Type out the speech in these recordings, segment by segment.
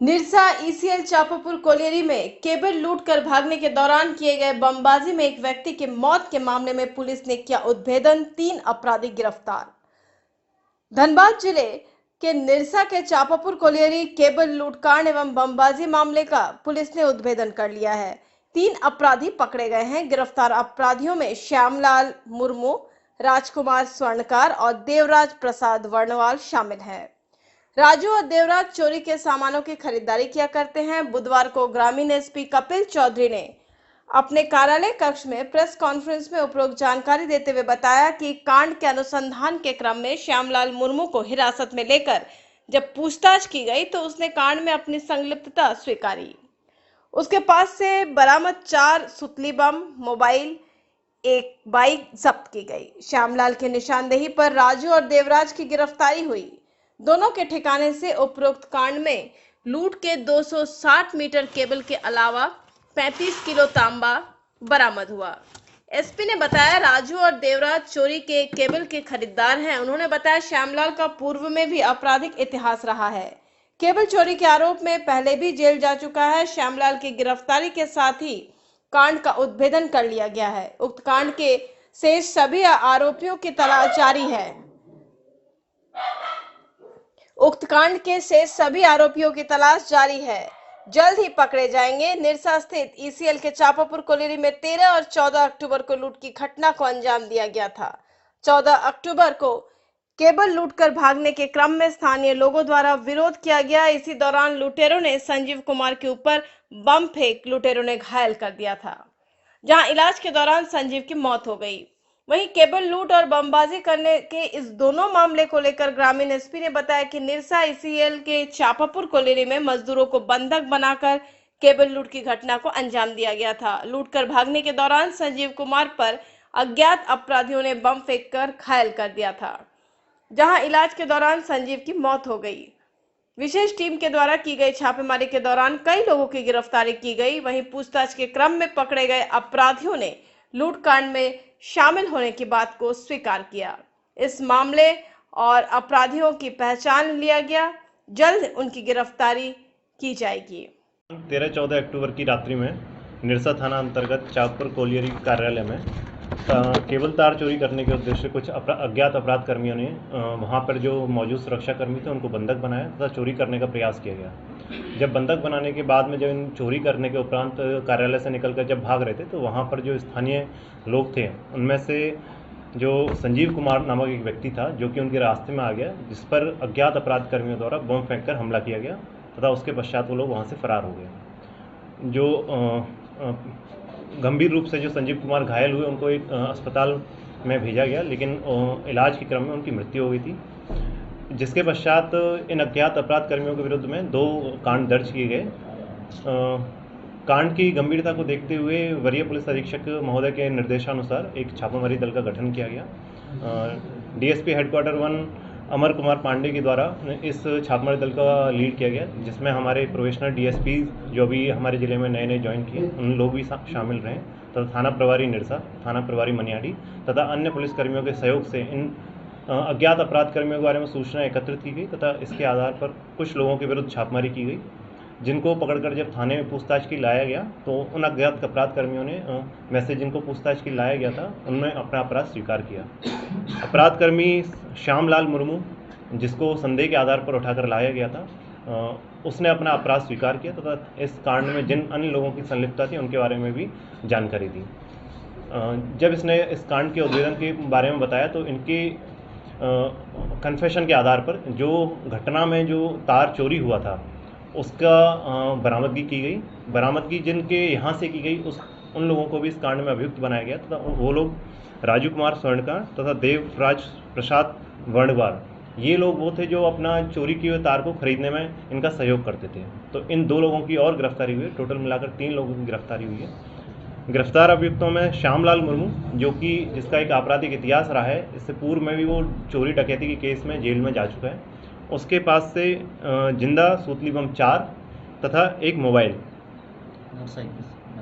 Nirsa ECL Chapapur colliery में cable लूट कर भागने के दौरान किए गए बमबाजी में एक व्यक्ति की मौत के मामले में पुलिस ने किया उद्भेदन, 3 अपराधी गिरफ्तार। धनबाद जिले के निरसा के चापापुर कोलियरी केबल लूटकांड एवं बमबाजी मामले का पुलिस ने उद्भेदन कर लिया है। 3 अपराधी पकड़े गए हैं। गिरफ्तार अपराधियों में श्यामलाल मुर्मू, राजकुमार स्वर्णकार और देवराज प्रसाद वर्णवाल शामिल हैं। राजू और देवराज चोरी के सामानों की खरीदारी किया करते हैं। बुधवार को ग्रामीण एसपी कपिल चौधरी ने अपने कार्यालय कक्ष में प्रेस कॉन्फ्रेंस में उपरोक्त जानकारी देते हुए बताया कि कांड के अनुसंधान के क्रम में श्यामलाल मुर्मू को हिरासत में लेकर जब पूछताछ की गई तो उसने कांड में अपनी संलिप्तता स्वीकारी। उसके पास से बरामद 4 सुतली बम, मोबाइल, एक बाइक जब्त की गई। श्यामलाल के निशानदेही पर राजू और देवराज की गिरफ्तारी हुई। दोनों के ठिकाने से उपरोक्त कांड में लूट के 260 मीटर केबल के अलावा 35 किलो तांबा बरामद हुआ। एसपी ने बताया राजू और देवराज चोरी के केबल के खरीदार हैं। उन्होंने बताया श्यामलाल का पूर्व में भी आपराधिक इतिहास रहा है। केबल चोरी के आरोप में पहले भी जेल जा चुका है। श्यामलाल की गिरफ्तारी के साथ ही कांड का उद्भेदन कर लिया गया है। उक्त कांड के शेष सभी आरोपियों की तलाश जारी है। उक्त कांड के शेष सभी आरोपियों की तलाश जारी है, जल्द ही पकड़े जाएंगे। निरसा स्थित ईसीएल के चापापुर कोलियरी में 13 और 14 अक्टूबर को लूट की घटना को अंजाम दिया गया था। 14 अक्टूबर को केबल लूटकर भागने के क्रम में स्थानीय लोगों द्वारा विरोध किया गया। इसी दौरान लुटेरों ने संजीव कुमार के ऊपर बम फेंक लुटेरों ने घायल कर दिया था, जहां इलाज के दौरान संजीव की मौत हो गई। वहीं केबल लूट और बमबाजी करने के इस दोनों मामले को लेकर ग्रामीण एसपी ने बताया कि निरसा ईसीएल के चापापुर कोलियरी में मजदूरों को बंधक बनाकर केबल लूट की घटना को अंजाम दिया गया था। लूट कर भागने के दौरान संजीव कुमार पर अज्ञात अपराधियों ने बम फेंककर घायल कर दिया था, जहां इलाज के दौरान संजीव की मौत हो गई। विशेष टीम के द्वारा की गई छापेमारी के दौरान कई लोगों की गिरफ्तारी की गई। वहीं पूछताछ के क्रम में पकड़े गए अपराधियों ने लूटकांड में शामिल होने की बात को स्वीकार किया। इस मामले और अपराधियों की पहचान लिया गया, जल्द उनकी गिरफ्तारी की जाएगी। 13-14 अक्टूबर की रात्रि में निरसा थाना अंतर्गत चापापुर कोलियरी कार्यालय में केबल तार चोरी करने के उद्देश्य से कुछ अज्ञात अपराध कर्मियों ने वहां पर जो मौजूद सुरक्षाकर्मी थे उनको बंधक बनाया तथा चोरी करने का प्रयास किया गया। जब बंधक बनाने के बाद में जब इन चोरी करने के उपरांत कार्यालय से निकलकर जब भाग रहे थे तो वहां पर जो स्थानीय लोग थे उनमें से जो संजीव कुमार नामक एक व्यक्ति था जो कि उनके रास्ते में आ गया, जिस पर अज्ञात अपराध कर्मियों द्वारा बम फेंककर हमला किया गया तथा उसके पश्चात वो लोग वहाँ से फरार हो गए। जो गंभीर रूप से जो संजीव कुमार घायल हुए उनको एक अस्पताल में भेजा गया, लेकिन इलाज के क्रम में उनकी मृत्यु हो गई थी, जिसके पश्चात इन अज्ञात अपराध कर्मियों के विरुद्ध में 2 कांड दर्ज किए गए। कांड की गंभीरता को देखते हुए वरीय पुलिस अधीक्षक महोदय के निर्देशानुसार एक छापामारी दल का गठन किया गया। डीएसपी हेडक्वार्टर 1 अमर कुमार पांडे के द्वारा इस छापामारी दल का लीड किया गया, जिसमें हमारे प्रोफेशनल डीएसपी जो भी हमारे ज़िले में नए ज्वाइन किए उन लोग भी शामिल रहे, तथा थाना प्रभारी निरसा, थाना प्रभारी मनियाडी तथा अन्य पुलिसकर्मियों के सहयोग से इन अज्ञात अपराध कर्मियों के बारे में सूचना एकत्रित की गई तथा इसके आधार पर कुछ लोगों के विरुद्ध छापामारी की गई, जिनको पकड़कर जब थाने में पूछताछ की लाया गया तो उन अज्ञात अपराध कर्मियों ने वैसे जिनको पूछताछ की लाया गया था उन्होंने अपना अपराध स्वीकार किया। अपराध कर्मी श्यामलाल मुर्मू, जिसको संदेह के आधार पर उठाकर लाया गया था, उसने अपना अपराध स्वीकार किया तथा इस कांड में जिन अन्य लोगों की संलिप्तता थी उनके बारे में भी जानकारी दी। जब इसने इस कांड के उद्भेदन के बारे में बताया तो इनके कन्फेशन के आधार पर जो घटना में जो तार चोरी हुआ था उसका बरामदगी की गई। बरामदगी जिनके यहाँ से की गई उन लोगों को भी इस कांड में अभियुक्त बनाया गया तथा वो लोग राजू कुमार स्वर्णकार तथा देवराज प्रसाद वर्णवाल, ये लोग वो थे जो अपना चोरी किए हुए तार को खरीदने में इनका सहयोग करते थे। तो इन 2 लोगों की और गिरफ्तारी हुई है, टोटल मिलाकर 3 लोगों की गिरफ्तारी हुई है। गिरफ्तार अभियुक्तों में श्यामलाल मुर्मू, जो कि जिसका एक आपराधिक इतिहास रहा है, इससे पूर्व में भी वो चोरी डकैती के केस में जेल में जा चुका है। उसके पास से जिंदा सूतली बम 4 तथा एक मोबाइल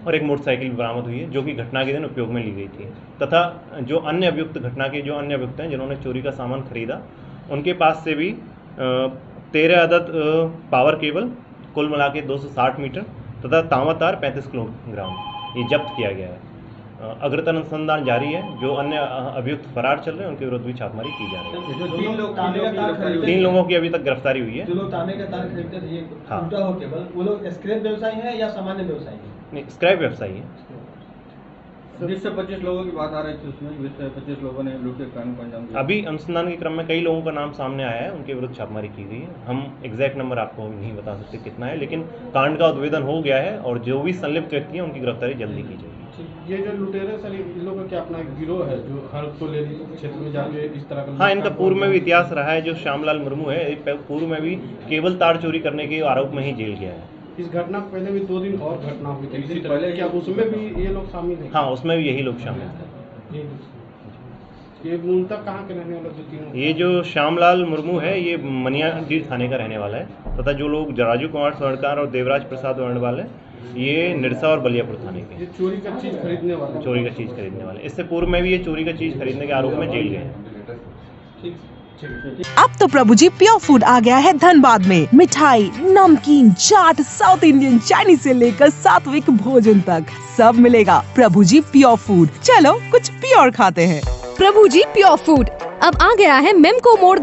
और एक मोटरसाइकिल बरामद हुई है, जो कि घटना के दिन उपयोग में ली गई थी। तथा जो अन्य अभियुक्त घटना के जो अन्य अभियुक्त हैं जिन्होंने चोरी का सामान खरीदा, उनके पास से भी 13 अदद पावर केबल, कुल मिला के 260 मीटर तथा तांबा तार 35 किलोग्राम ये जब्त किया गया है। अग्रतर अनुसंधान जारी है। जो अन्य अभियुक्त फरार चल रहे हैं उनके विरुद्ध भी छापेमारी की जा रही है। 3 लोगों की अभी तक गिरफ्तारी हुई है। जो लोग तांबे का तार खरीदते थे, ये हाँ। टूटा हो केबल, वो लोग स्क्रैप व्यवसायी हैं या सामान्य व्यवसायी हैं? नहीं, स्क्रैप व्यवसायी है। 20 से 25 लोगों की बात आ रही थी, उसमें 20 से 25 लोगों ने लूट के कांड को अंजाम दिया। अभी अनुसंधान के क्रम में कई लोगों का नाम सामने आया है, उनके विरुद्ध छापेमारी की गई है। हम एग्जैक्ट नंबर आपको नहीं बता सकते कितना है, लेकिन कांड का उद्भेदन हो गया है और जो भी संलिप्त व्यक्ति हैं उनकी गिरफ्तारी जल्दी की जाएगी। ये जो लुटेरे सर, इन लोगों का क्या अपना एक गिरोह है जो हर कोलेरी क्षेत्र में जाके इस तरह का? हाँ, इनका पूर्व में भी इतिहास रहा है। जो श्यामलाल मुर्मू है, पूर्व में भी केबल तार चोरी करने के आरोप में ही जेल गया है। इस घटना से पहले भी 2 दिन और घटना हुई थी इसी तरह, क्या उसमें भी ये लोग शामिल हैं? हाँ, उसमें भी यही लोग शामिल थे। ये मूलतः कहाँ के रहने वाले जो तीनों? ये जो श्यामलाल मुर्मू है, ये मनियाडीह थाने का रहने वाला है तथा जो लोग राजू कुमार स्वर्णकार और देवराज प्रसाद वर्णवाल है, ये निरसा और बलियापुर थाने के। ये चोरी का चीज खरीदने वाले? चोरी का चीज खरीदने वाले। इससे पूर्व में भी ये चोरी का चीज खरीदने के आरोप में जेल गए हैं। अब तो प्रभु जी प्योर फूड आ गया है धनबाद में। मिठाई, नमकीन, चाट, साउथ इंडियन, चाइनीज से लेकर सात्विक भोजन तक सब मिलेगा। प्रभु जी प्योर फूड, चलो कुछ प्योर खाते हैं। प्रभु जी प्योर फूड अब आ गया है मेमको मोड़